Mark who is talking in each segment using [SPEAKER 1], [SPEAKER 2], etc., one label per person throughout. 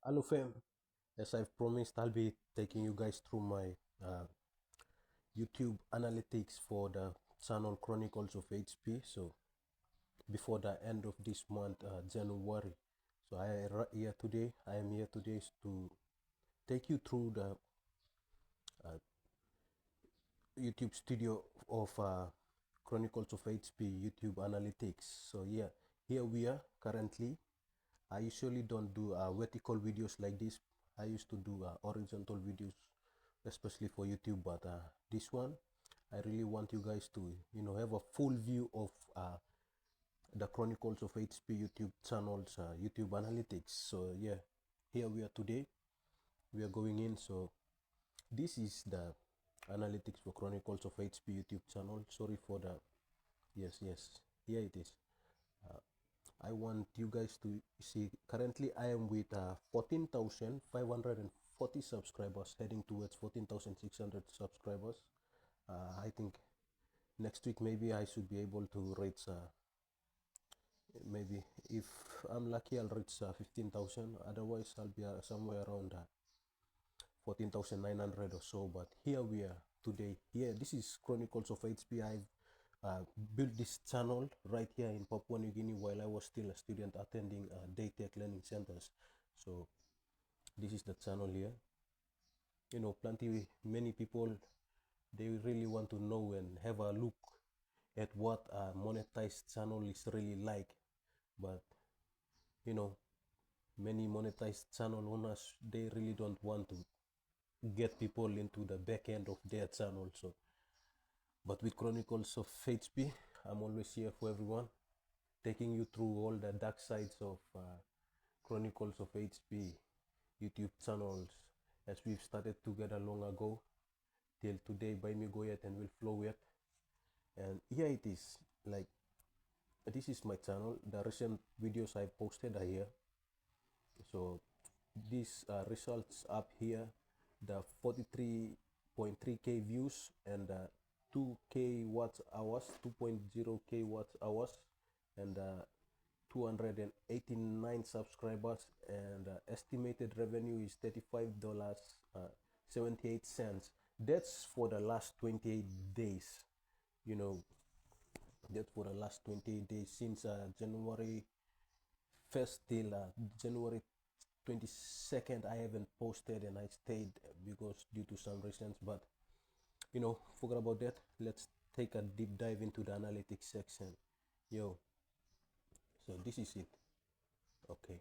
[SPEAKER 1] Hello fam, as I've promised, I'll be taking you guys through my YouTube analytics for the channel Chronicles of HP. So before the end of this month, January. So I am here today to take you through the YouTube studio of Chronicles of HP YouTube analytics. So yeah, here we are currently. I usually don't do vertical videos like this. I used to do horizontal videos, especially for YouTube. But this one, I really want you guys to, have a full view of the Chronicles of HP YouTube channels, YouTube analytics. So yeah, here we are today. We are going in. So this is the analytics for Chronicles of HP YouTube channel. Sorry for the, yes, here it is. I want you guys to see, currently I am with 14,540 subscribers, heading towards 14,600 subscribers. I think next week maybe I should be able to reach, maybe if I'm lucky, I'll reach 15,000. Otherwise, I'll be somewhere around 14,900 or so. But here we are today. Here, this is Chronicles of HP. I've built this channel right here in Papua New Guinea while I was still a student attending day tech learning centers. So this is the channel here. Many people, they really want to know and have a look at what a monetized channel is really like. But many monetized channel owners, they really don't want to get people into the back end of their channel. So but with Chronicles of HP, I'm always here for everyone, taking you through all the dark sides of Chronicles of HP YouTube channels, as we've started together long ago till today. By me go yet and will flow yet. And here it is. Like, this is my channel. The recent videos I posted are here. So these results up here, the 43.3k views and 2k watts hours, 2.0k watts hours, and 289 subscribers, and estimated revenue is $35 78 cents. That's for the last 28 days. That's for the last 28 days since January 1st till January 22nd. I haven't posted and I stayed because due to some reasons, but forget about that. Let's take a deep dive into the analytics section. So this is it. Okay,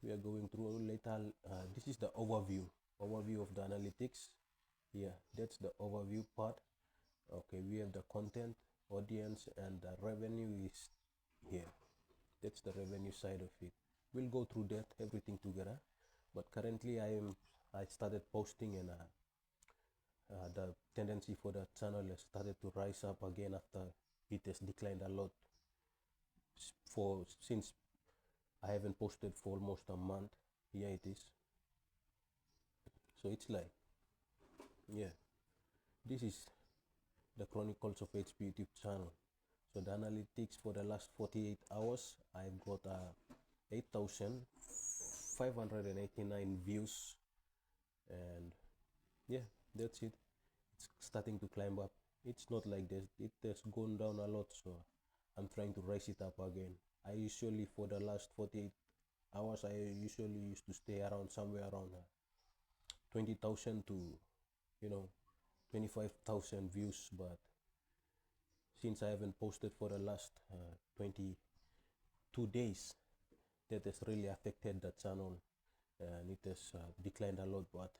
[SPEAKER 1] we are going through later. This is the overview of the analytics. Yeah, that's the overview part. Okay, we have the content, audience, and the revenue is here. That's the revenue side of it. We'll go through that everything together. But currently I started posting, and the tendency for the channel has started to rise up again after it has declined a lot since I haven't posted for almost a month. Here it is. So it's like, yeah, this is the Chronicles of HP YouTube channel. So the analytics for the last 48 hours, I've got 8,589 views, and yeah, that's it. It's starting to climb up. It's not like this, it has gone down a lot, so I'm trying to raise it up again. I usually, for the last 48 hours, I usually used to stay around somewhere around 20,000 to 25,000 views. But since I haven't posted for the last 22 days, that has really affected the channel, and it has declined a lot. But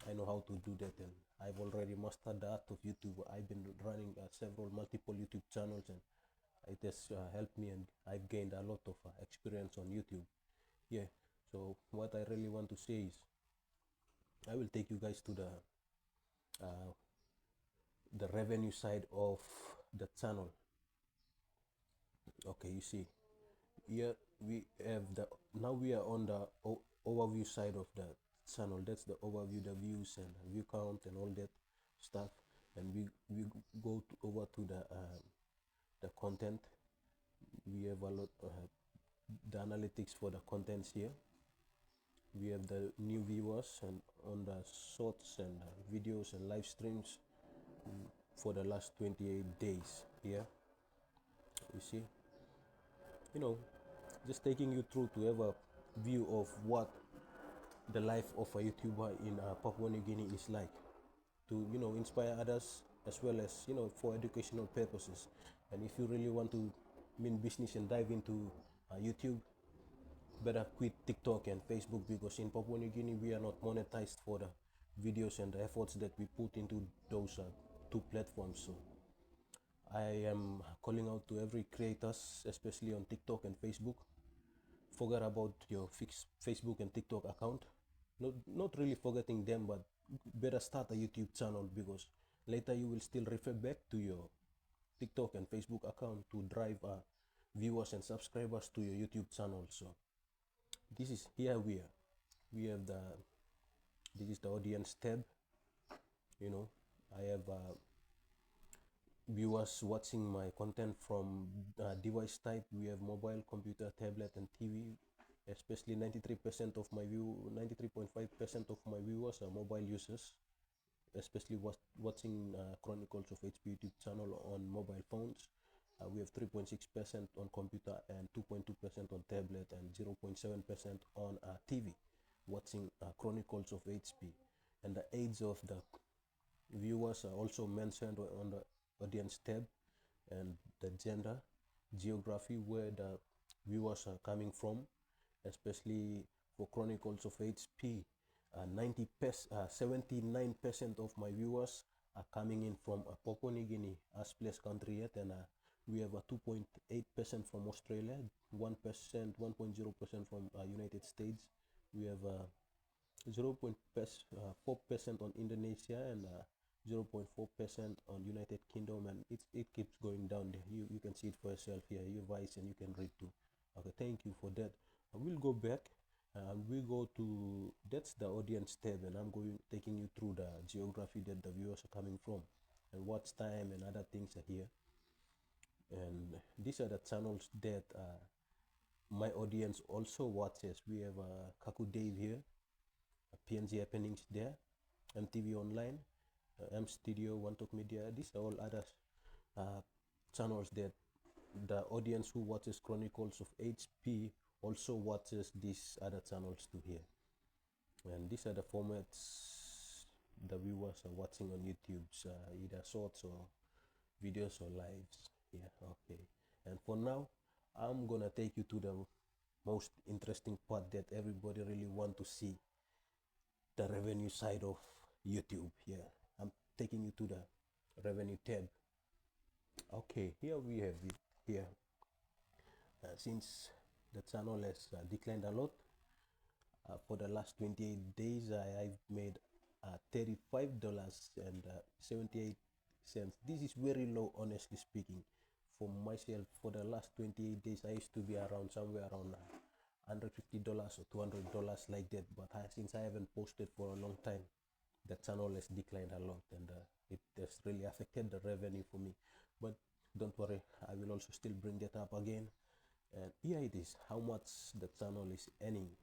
[SPEAKER 1] I know how to do that, and I've already mastered the art of YouTube. I've been running multiple YouTube channels, and it has helped me, and I've gained a lot of experience on YouTube. Yeah, so what I really want to say is, I will take you guys to uh, the revenue side of the channel. Okay, you see, here we have now we are on the overview side of the channel. That's the overview, the views and view count and all that stuff. And we go over to the content. We have a lot the analytics for the contents here. We we have the new viewers and on the shorts and videos and live streams for the last 28 days here. You see, you know, just taking you through to have a view of what the life of a YouTuber in Papua New Guinea is like, to inspire others, as well as for educational purposes. And if you really want to mean business and dive into YouTube, better quit TikTok and Facebook, because in Papua New Guinea we are not monetized for the videos and the efforts that we put into those two platforms. So I am calling out to every creators, especially on TikTok and Facebook. Forget about your fixed Facebook and TikTok account. Not really forgetting them, but better start a YouTube channel, because later you will still refer back to your TikTok and Facebook account to drive viewers and subscribers to your YouTube channel. So this is here we have this is the audience tab. I have viewers watching my content from device type. We have mobile, computer, tablet, and TV. Especially 93% of my 93.5% of my viewers are mobile users, especially watching Chronicles of HP YouTube channel on mobile phones. We have 3.6% on computer and 2.2% on tablet and 0.7% on TV, watching Chronicles of HP. And the age of the viewers are also mentioned on the audience tab, and the gender, geography, where the viewers are coming from, especially for Chronicles of HP. 79% of my viewers are coming in from Papua New Guinea as place country yet, and we have a 2.8% from Australia, 1.0% from United States. We have 0.4% on Indonesia, and 0.4% on United Kingdom, and it keeps going down there. You can see it for yourself here, your voice, and you can read too. Okay, thank you for that. I will go back and we go to, that's the audience tab, and I'm taking you through the geography that the viewers are coming from and what time and other things are here. And these are the channels that my audience also watches. We have Kaku Dave here, PNG Happenings there, MTV Online, M Studio, One Talk Media. These are all other channels that the audience who watches Chronicles of HP also watches these other channels too here. And these are the formats the viewers are watching on YouTube's either shorts or videos or lives. Yeah, okay. And for now, I'm gonna take you to the most interesting part that everybody really want to see, the revenue side of YouTube. Yeah, I'm taking you to the revenue tab. Okay, here we have it here. Since the channel has declined a lot for the last 28 days, I've made $35.78. This is very low, honestly speaking, for myself. For the last 28 days, I used to be around somewhere around $150 or $200 like that, but since I haven't posted for a long time, the channel has declined a lot, and it has really affected the revenue for me. But don't worry, I will also still bring that up again. And here it is, how much the channel is earning.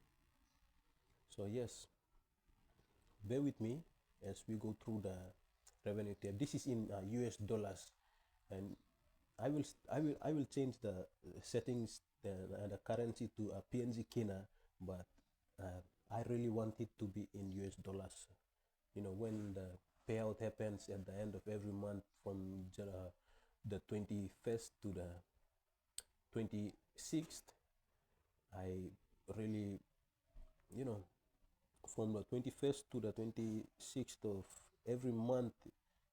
[SPEAKER 1] So yes, bear with me as we go through the revenue tab. This is in US dollars, and I will change the settings, the currency to PNGYC, but I really want it to be in US dollars. When the payout happens at the end of every month, from the 21st to the 26th, I really, from the 21st to the 26th of every month,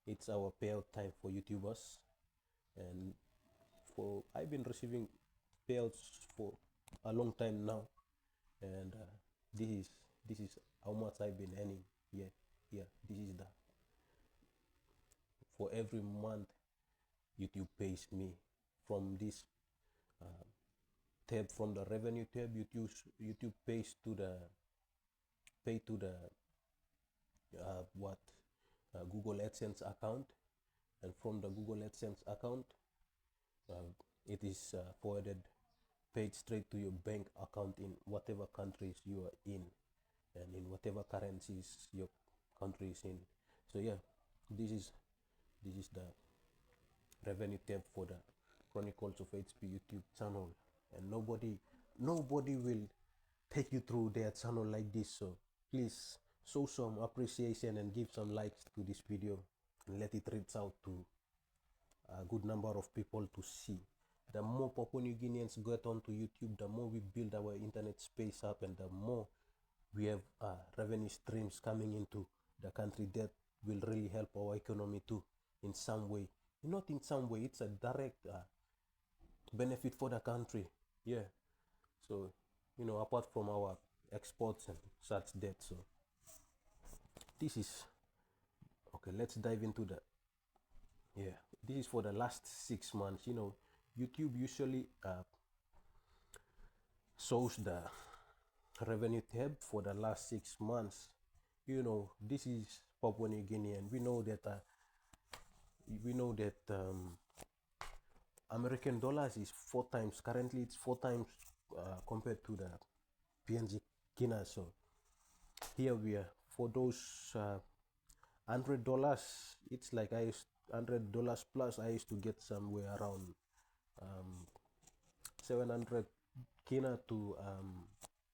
[SPEAKER 1] it's our payout time for YouTubers. And I've been receiving payouts for a long time now, and this is how much I've been earning. Yeah, this is the, for every month YouTube pays me from this tab, from the revenue tab. YouTube pays to the Google AdSense account, and from the Google AdSense account, it is paid straight to your bank account in whatever countries you are in. whatever currencies your country is in. So yeah, this is the revenue tab for the Chronicles of HP YouTube channel, and nobody will take you through their channel like this. So please show some appreciation and give some likes to this video and let it reach out to a good number of people to see. The more Papua New Guineans get onto YouTube, the more we build our internet space up, and the more we have revenue streams coming into the country that will really help our economy too in some way. Not in some way, it's a direct benefit for the country. Yeah. So, apart from our exports and such that. So this is okay. Let's dive into that. Yeah, this is for the last 6 months. YouTube usually shows the revenue tab for the last 6 months. This is Papua New Guinea, and we know that American dollars is 4 times. Currently, it's 4 times compared to the PNGYC. So here we are for those $100. It's like $100 plus. I used to get somewhere around 700 kina to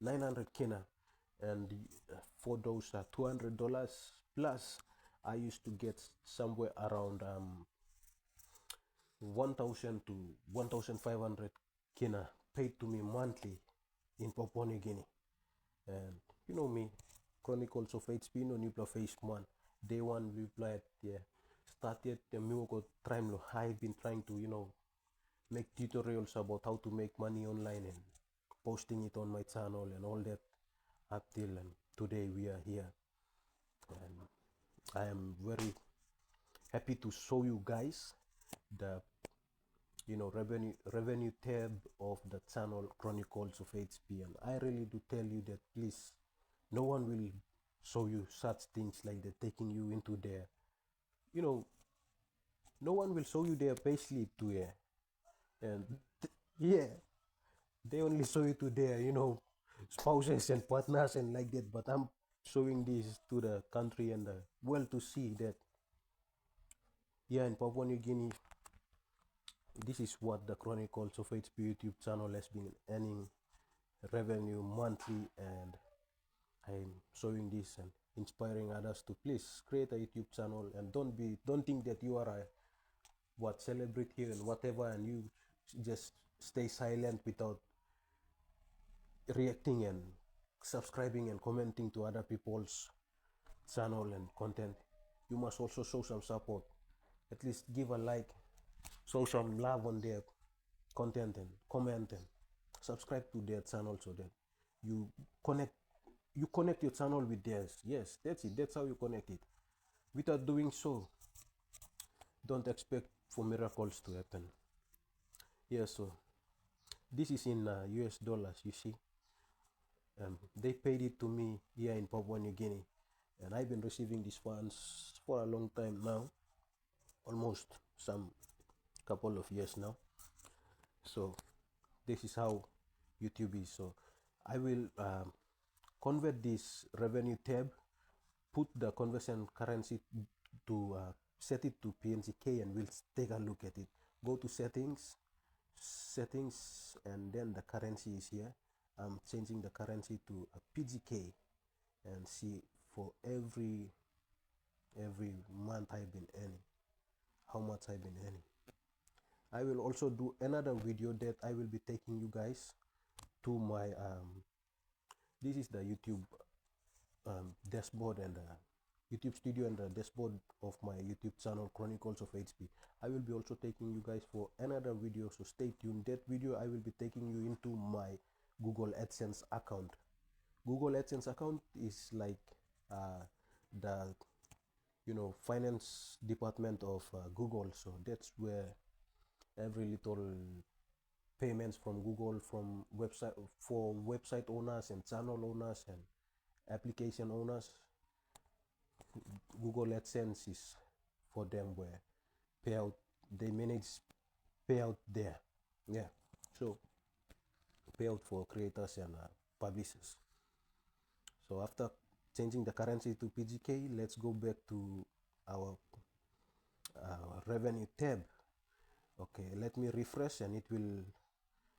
[SPEAKER 1] 900 kina, and for those $200 plus, I used to get somewhere around 1000 to 1500 kina paid to me monthly in Papua New Guinea. And you know me, Chronicles of HP, new phase 1, day 1 we played, yeah, started the Miwoko Trimlo. I've been trying to make tutorials about how to make money online and posting it on my channel and all that up till and today we are here, and I am very happy to show you guys the revenue tab of the channel Chronicles of HP. And I really do tell you that please, no one will show you such things like that, taking you into their no one will show you their payslip to and yeah, they only show you to their spouses and partners and like that. But I'm showing this to the country and the world to see that in Papua New Guinea, this is what the Chronicles of HP YouTube channel has been earning revenue monthly, and I'm showing this and inspiring others to please create a YouTube channel, and don't think that you are a celebrity and whatever, and you just stay silent without reacting and subscribing and commenting to other people's channel and content. You must also show some support. At least give a like, show some love on their content, and comment and subscribe to their channel so that you connect your channel with theirs. Yes, that's it. That's how you connect it. Without doing so, don't expect for miracles to happen. Yeah, so this is in US dollars, you see. They paid it to me here in Papua New Guinea, and I've been receiving these funds for a long time now, almost some couple of years now. So this is how YouTube is. So I will convert this revenue tab, put the conversion currency to set it to PNGYC, and we'll take a look at it. Go to settings, and then the currency is here. I'm changing the currency to a PGK, and see for every month I've been earning, how much I've been earning. I will also do another video that I will be taking you guys to my this is the YouTube dashboard and YouTube studio and the dashboard of my YouTube channel Chronicles of HP. I will be also taking you guys for another video, so stay tuned. That video I will be taking you into my Google AdSense account. Google AdSense account is like the finance department of Google. So that's where every little payments from Google, from website owners and channel owners and application owners, Google AdSense is for them, where they manage payout there. Yeah, so payout for creators and publishers. So after changing the currency to PGK, let's go back to our revenue tab. Okay, let me refresh and it will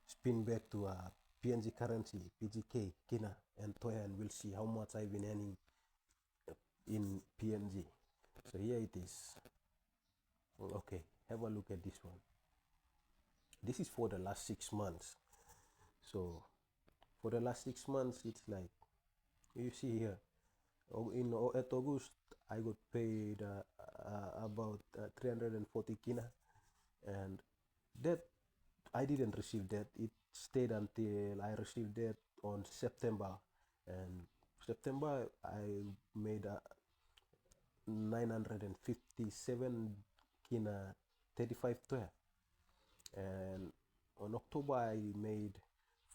[SPEAKER 1] spin back to PNG currency, PGK, Kina, and Toya, and we'll see how much I've been earning in PNG. So here it is. Okay, have a look at this one. This is for the last 6 months. So for the last 6 months, it's like you see here. At August, I got paid about 340 Kina, and that I didn't receive that. It stayed until I received that on September, and September I made 957 Kina 35 toya, and on October I made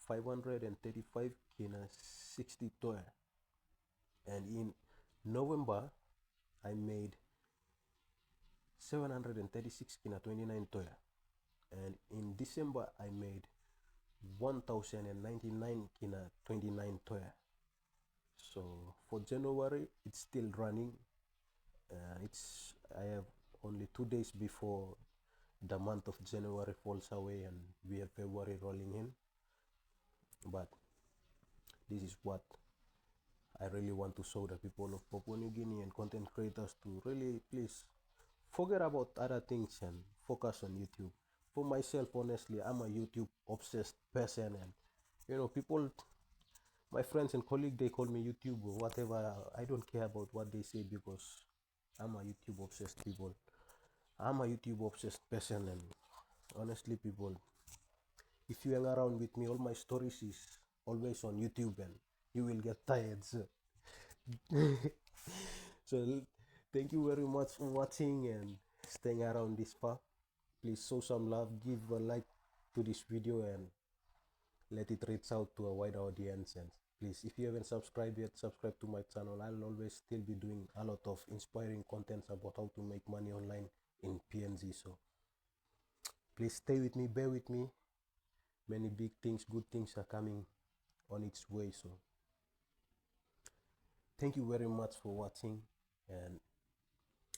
[SPEAKER 1] 535 Kina 60 toya, and in November I made 736 Kina 29 toya, and in December I made 1099 Kina 29 toya. So for January it's still running. I have only 2 days before the month of January falls away and we have February rolling in. But this is what I really want to show the people of Papua New Guinea and content creators to really please forget about other things and focus on YouTube. For myself, honestly, I'm a YouTube obsessed person, and people, my friends and colleagues, they call me YouTube or whatever. I don't care about what they say because I'm a YouTube obsessed people. I'm a YouTube obsessed person, and honestly, people, if you hang around with me, all my stories is always on YouTube, and you will get tired. So, so thank you very much for watching and staying around this far. Please show some love, give a like to this video, and let it reach out to a wide audience. And please, if you haven't subscribed yet, subscribe to my channel. I'll always still be doing a lot of inspiring contents about how to make money online in PNG. So please stay with me, bear with me. Many big things, good things are coming on its way. So thank you very much for watching, and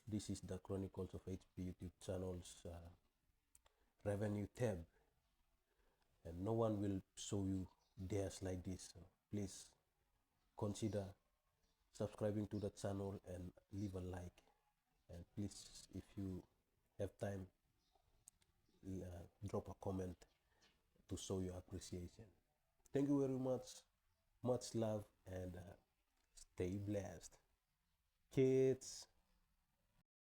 [SPEAKER 1] this is the Chronicles of HP YouTube channel's revenue tab, and no one will show you theirs like this. So please consider subscribing to the channel and leave a like, and please, if you have time, drop a comment to show your appreciation. Thank you very much love, and stay blessed, kids.